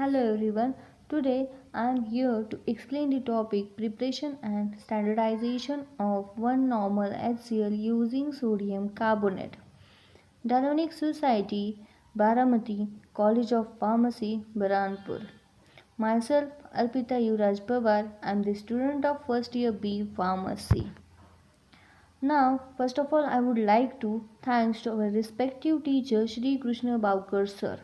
Hello everyone. Today I am here to explain the topic preparation and standardization of one normal HCl using sodium carbonate. Dalonic Society, Baramati, College of Pharmacy, Baranpur. Myself, Alpita Yuvraj Pawar. I am the student of first year B Pharmacy. Now, first of all, I would like to thanks to our respective teacher Shri Krishna Baukar sir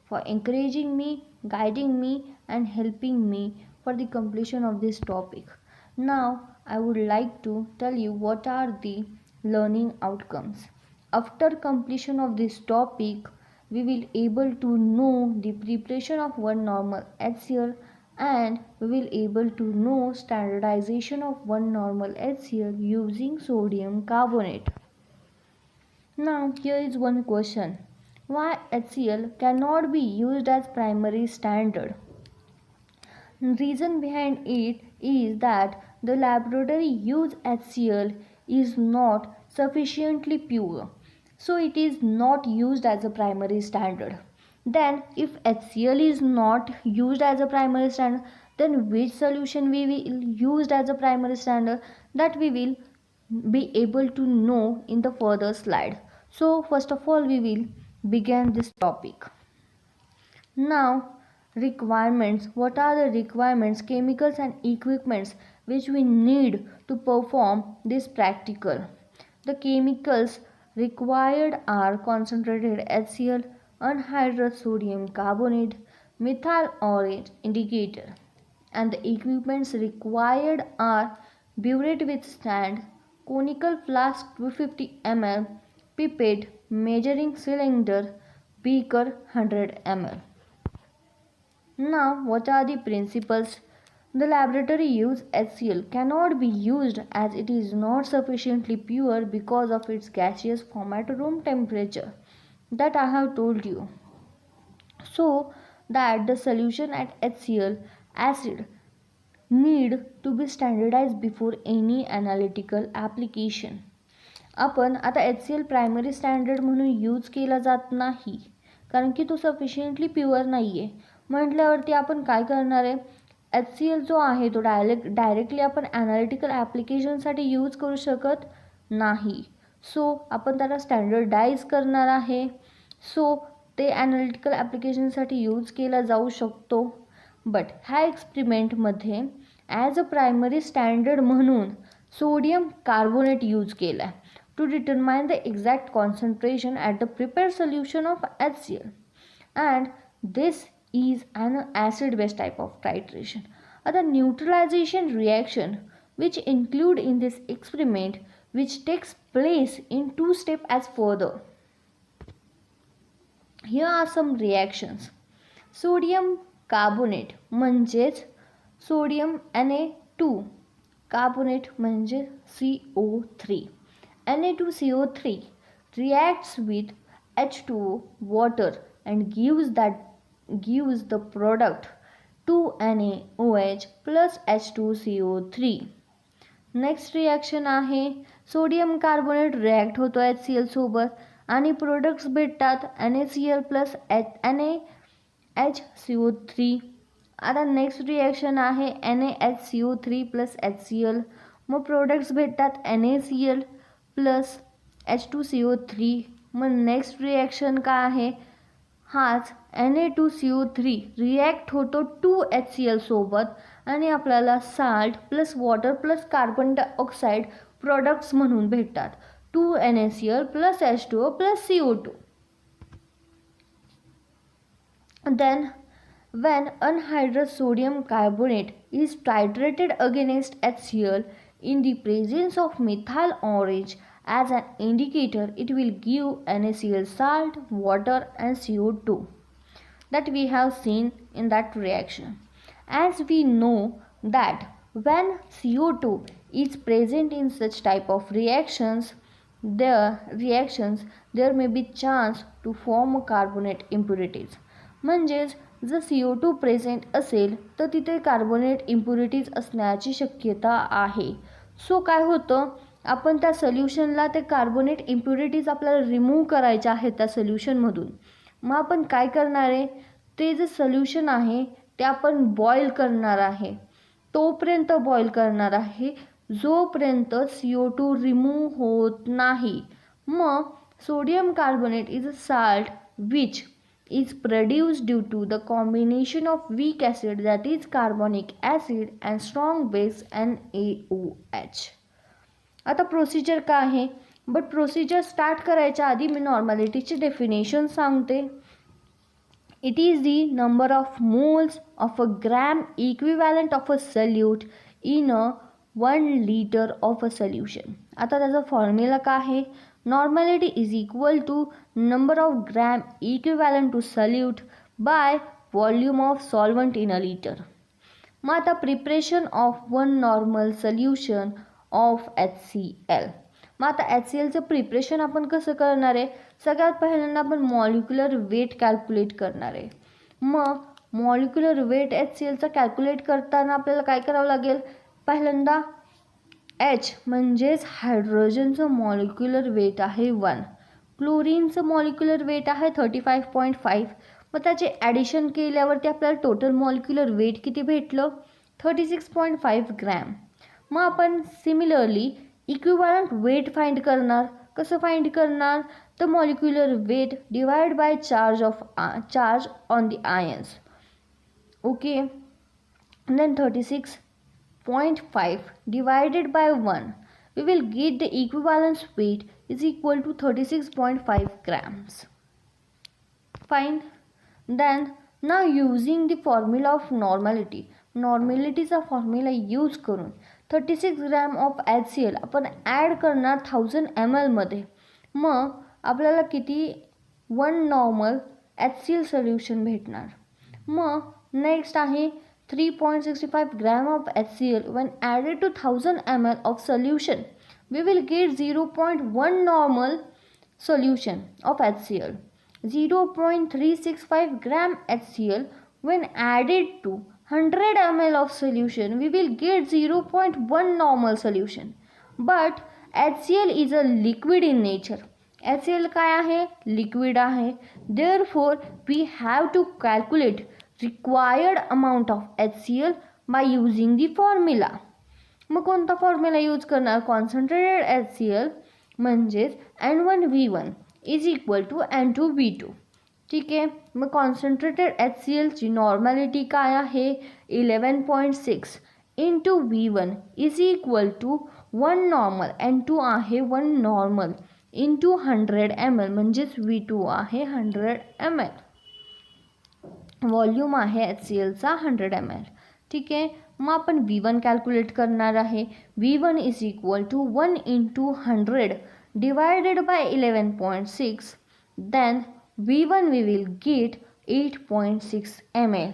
for encouraging me, guiding me, and helping me for the completion of this topic. Now, I would like to tell you what are the learning outcomes. After completion of this topic, we will able to know the preparation of one normal HCl and we will able to know standardization of one normal HCl using sodium carbonate. Now, here is one question. Why HCl cannot be used as primary standard? Reason behind it is that the laboratory used HCl is not sufficiently pure, so it is not used as a primary standard. Then if HCl is not used as a primary standard, then which solution we will used as a primary standard, that we will be able to know in the further slide. So first of all we will begin this topic. Now, requirements. What are the requirements, chemicals and equipments which we need to perform this practical? The chemicals required are concentrated HCl, anhydrous sodium carbonate, methyl orange indicator, and the equipments required are burette with stand, conical flask 250 ml, pipette, measuring cylinder, beaker 100 ml. Now, what are the principles? The laboratory use HCl cannot be used as it is not sufficiently pure because of its gaseous form at room temperature. That I have told you. So that the solution at HCl acid need to be standardized before any analytical application. आपण आता HCl primary standard म्हणून use केला जात नाही कारण की तो sufficiently pure नाही आहे. म्हटल्यावरती आपण काय करणार आहे, HCl जो आहे तो डायरेक्टली आपण ॲनालिटिकल ॲप्लिकेशनसाठी यूज करू शकत नाही. सो आपण त्याला स्टँडर्डाइज करणार आहे. सो ते ॲनालिटिकल ॲप्लिकेशनसाठी यूज केला जाऊ शकतो. बट ह्या एक्सपेरिमेंटमध्ये ॲज अ प्रायमरी स्टँडर्ड म्हणून सोडियम कार्बोनेट यूज केला आहे to determine the exact concentration at the prepared solution of HCl, and this is an acid base type of titration. The neutralization reaction which include in this experiment which takes place in two steps as further. Here are some reactions. Sodium carbonate म्हणजेच sodium Na2, carbonate म्हणजे CO3. Na2CO3 reacts with H2O water and gives the product 2NaOH plus H2CO3. Next reaction आहे sodium carbonate react होतो HCl सोबत आणि products भेटतात NaCl plus NaHCO3. आता next reaction आहे NaHCO3 plus HCl. मग products भेटतात NaCl plus H2CO3. मग next reaction काय आहे, हाच Na2CO3 रिॲक्ट होतो 2HCl सोबत आणि आपल्याला salt plus water plus carbon dioxide products म्हणून भेटतात 2NaCl plus H2O plus CO2. Then when anhydrous sodium carbonate is titrated against HCl in the presence of methyl orange as an indicator, it will give NaCl salt, water and CO2 that we have seen in that reaction. As we know that when CO2 is present in such type of reactions, there may be chance to form carbonate impurities. म्हणजेच जर CO2 present असेल तर तिथे carbonate impurities असण्याची शक्यता आहे. सो काय होतं, आपण त्या सोल्युशनला ते कार्बोनेट इम्प्युरिटीज आपल्याला रिमूव्ह करायच्या आहेत त्या सोल्युशनमधून. मग आपण काय करणार आहे, ते जे सोल्युशन आहे ते आपण बॉईल करणार आहे, तोपर्यंत बॉईल करणार आहे जोपर्यंत CO2 रिमूव्ह होत नाही. मग sodium carbonate is a salt which is produced due to the combination of weak acid, that is carbonic acid, and strong base NaOH. आता प्रोसिजर काय आहे, बट प्रोसिजर स्टार्ट करायच्या आधी मी नॉर्मॅलिटीची डेफिनेशन सांगते. It is the number of moles of a gram equivalent of a salute in a 1 liter of a solution. आता त्याचा formula काय आहे, normality is equal to number of gram equivalent to solute by volume of solvent in a liter. मग आता preparation of 1 normal solution of HCl. मग आता HClचं preparation आपण कसं करणार आहे, सगळ्यात पहिल्यांदा आपण मॉलिक्युलर वेट कॅल्क्युलेट करणार आहे. मग मॉलिक्युलर वेट HClचा कॅल्क्युलेट करताना आपल्याला काय करावं लागेल, पहिल्यांदा H म्हणजेच हायड्रोजनचं मॉलिक्युलर वेट आहे 1, क्लोरीनचं मॉलिक्युलर वेट आहे 35.5. मग त्याचे ॲडिशन केल्यावरती आपल्याला टोटल मॉलिक्युलर वेट किती भेटलं, 36.5 ग्रॅम. मग आपण सिमिलरली इक्विवॅलंट वेट फाइंड करणार. कसं फाइंड करणार, तर molecular weight divide by charge on the ions. Okay, then 36.5 divided by 1, we will get the equivalence weight is equal to 36.5 grams. Fine. Then now using the formula of normality, नॉर्मॅलिटीचा formula use करून 36 gram of HCl आपण add करणार 1000 ml मध्ये. मग आपल्याला किती 1 normal HCl solution भेटणार. मग next आहे 3.65 gram of HCl when added to 1000 ml of solution, we will get 0.1 normal solution of HCl. 0.365 gram HCl when added to 100 ml of solution, we will get 0.1 normal solution. But HCl is a liquid in nature. HCl काय आहे, liquid आहे. Therefore we have to calculate required amount of HCl by using the formula. मग कोणता formula use करणार, concentrated HCl म्हणजेच N1V1 is equal to N2V2. ठीक आहे. मग concentrated HClची नॉर्मॅलिटी काय आहे, 11.6 into V1 is equal to 1 normal, N2 आहे 1 normal into 100 ml म्हणजेच V2 आहे 100 ml. वॉल्यूम आहे HClचा 100 ml. ठीक आहे. मग आपण V1 कॅल्क्युलेट करणार आहे. V1 is equal to 1 into 100 divided by 11.6. Then V1 we will get 8.6 ml.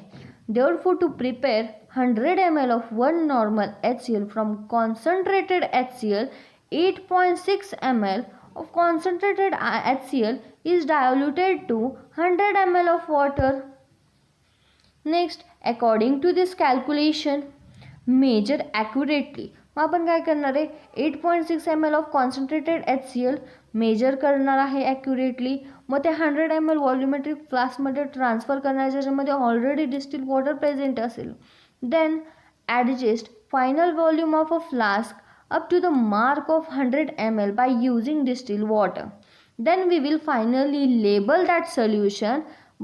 Therefore to prepare 100 ml of 1 normal HCl from concentrated HCl, 8.6 ml of concentrated HCl is diluted to 100 ml of water. Next, according to this calculation, measure accurately. मग आपण काय करणार आहे, 8.6 ml of concentrated HCl measure करणार आहे accurately. मग ते 100 ml व्हॉल्युमेट्रिक फ्लास्कमध्ये transfer करणार, ज्याच्यामध्ये ऑलरेडी डिस्टिल वॉटर प्रेझेंट असेल. Then adjust final volume of a flask up to the mark of 100 ml by using distilled water. Then we will finally label that solution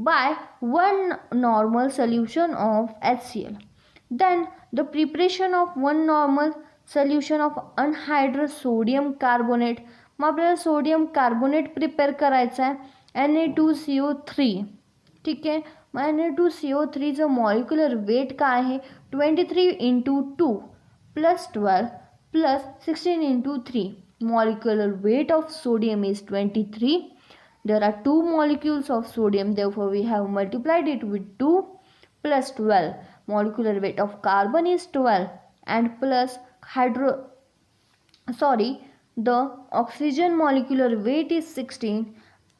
by 1 normal solution of HCl. Then the preparation of 1 normal solution of anhydrous sodium carbonate. मग आपल्याला sodium carbonate prepare करायचा आहे, Na2CO3. ठीक आहे. मग Na2CO3चं molecular weight काय आहे, 23 into 2 plus 12 plus 16 into 3. Molecular weight of sodium is 23. There are 2 molecules of sodium, therefore we have multiplied it with 2 plus 12. Molecular weight of carbon is 12 and plus the oxygen molecular weight is 16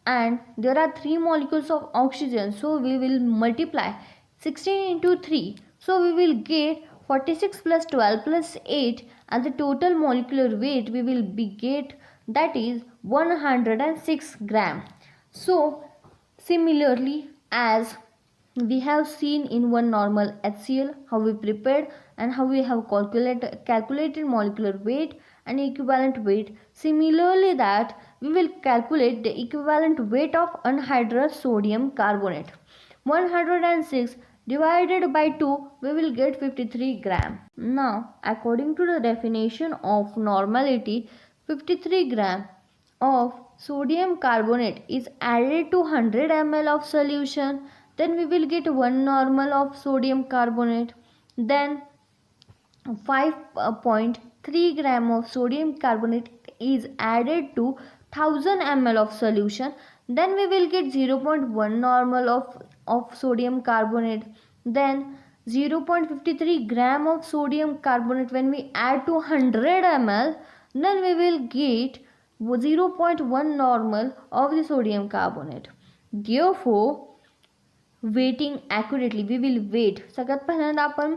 and there are 3 molecules of oxygen, so we will multiply 16 into 3, so we will get 46 plus 12 plus 8, and the total molecular weight we will be get, that is 106 gram. So similarly as we have seen in one normal HCl how we prepared and how we have calculated molecular weight and equivalent weight. Similarly that we will calculate the equivalent weight of anhydrous sodium carbonate. 106 divided by 2 we will get 53 gram. Now according to the definition of normality, 53 gram of sodium carbonate is added to 100 ml of solution, then we will get 1 normal of sodium carbonate. Then 5.3 gram of sodium carbonate is added to 1000 ml of solution, then we will get 0.1 normal of sodium carbonate. Then 0.53 gram of sodium carbonate when we add to 100 ml, then we will get 0.1 normal of the sodium carbonate. Therefore weighing accurately we will weigh. सगळ्यात पहिल्यांदा आपण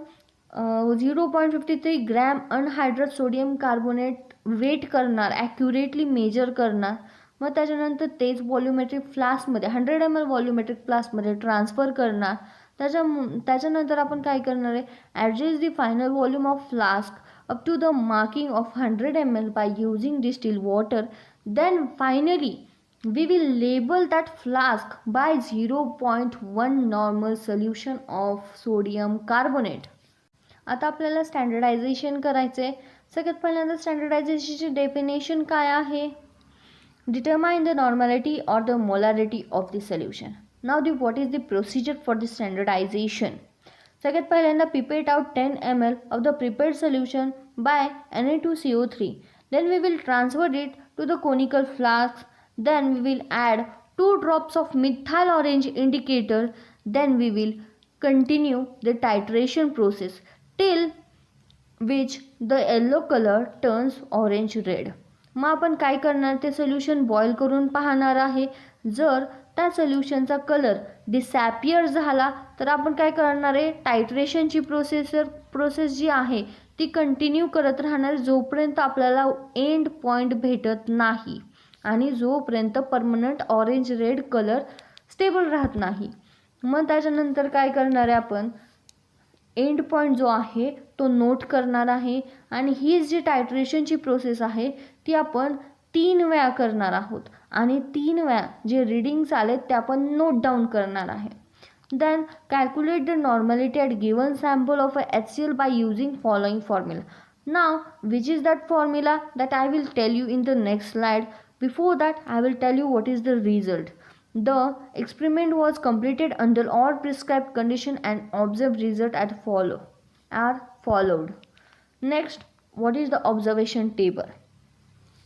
0.53 gram anhydrous sodium carbonate weigh करणार, accurately measure करणार. मग त्याच्यानंतर तेच व्हॉल्युमेट्रिक फ्लास्कमध्ये 100 ml व्हॉल्युमेट्रिक फ्लास्कमध्ये transfer करणार. त्याच्यानंतर आपण काय करणार आहे, adjust the final volume of flask up to the marking of 100 ml by using distilled water. Then finally we will label that flask by 0.1 normal solution of sodium carbonate. आता आपल्याला standardisation करायचे. सगळ्यात पहिल्यांदा स्टँडर्डायझेशनची डेफिनेशन काय आहे, determine the normality or the molarity of the solution. Now the what is the procedure for the standardization. सगळ्यात पहिल्यांदा pipette out 10 ml of the prepared solution by Na2CO3. Then we will transfer it to the conical flask. Then we will add 2 drops of methyl orange indicator. Then we will continue the titration process till which the yellow color turns orange red. मग आपण काय करणार, ते solution boil करून पाहणार आहे. जर त्या सोल्युशनचा colour डिसॅपियर झाला तर आपण काय करणार आहे, टायट्रेशनची प्रोसेस जी आहे ती कंटिन्यू करत राहणार जोपर्यंत आपल्याला एंड पॉईंट भेटत नाही आणि जोपर्यंत permanent orange red colour stable राहत नाही. मग त्याच्यानंतर काय करणार आहे, आपण एंड पॉईंट जो आहे तो नोट करणार आहे आणि ही जी टायट्रेशनची प्रोसेस आहे ती आपण 3 वेळा करणार आहोत आणि 3 वेळा जे रिडिंग्स आलेत ते आपण नोट डाऊन करणार आहे. Then calculate the normality at given sample of a HCl by using following formula. Now which is that formula that I will tell you in the next slide. Before that, I will tell you what is the result. The experiment was completed under all prescribed condition and observed result are followed. Next, what is the observation table?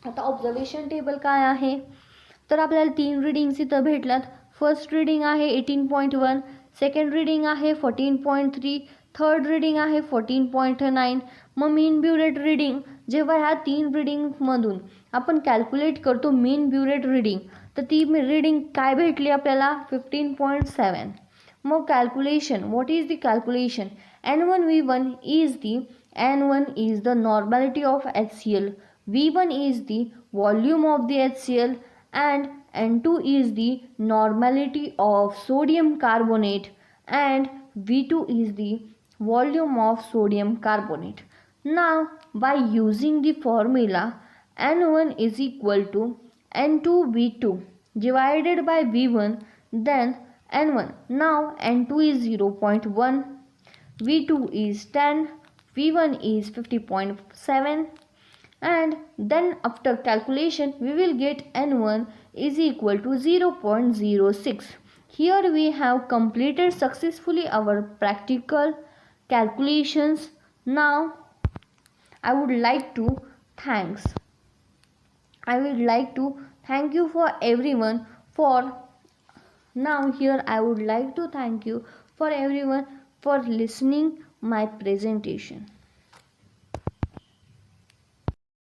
आता observation table काय आहे, तर आपल्याला 3 readings इथं भेटल्यात. First reading आहे 18.1, second reading आहे 14.3, third reading आहे 14.9. मग mean burette reading जेव्हा ह्या 3 रीडिंगमधून आपण कॅल्क्युलेट करतो मीन ब्युरेट रीडिंग, तर ती रीडिंग काय भेटली आपल्याला 15.7. मग calculation, what is the calculation, N1V1 is the normality of HCl, V1 is the volume of the HCl and N2 is the normality of sodium carbonate and V2 is the volume of sodium carbonate. Now by using the formula N1 is equal to N2V2 divided by V1, then N1, now N2 is 0.1, V2 is 10, V1 is 50.7, and then after calculation we will get N1 is equal to 0.06. Here we have completed successfully our practical calculations. Now I would like to thank you for everyone for now here I would like to thank you for everyone for listening my presentation.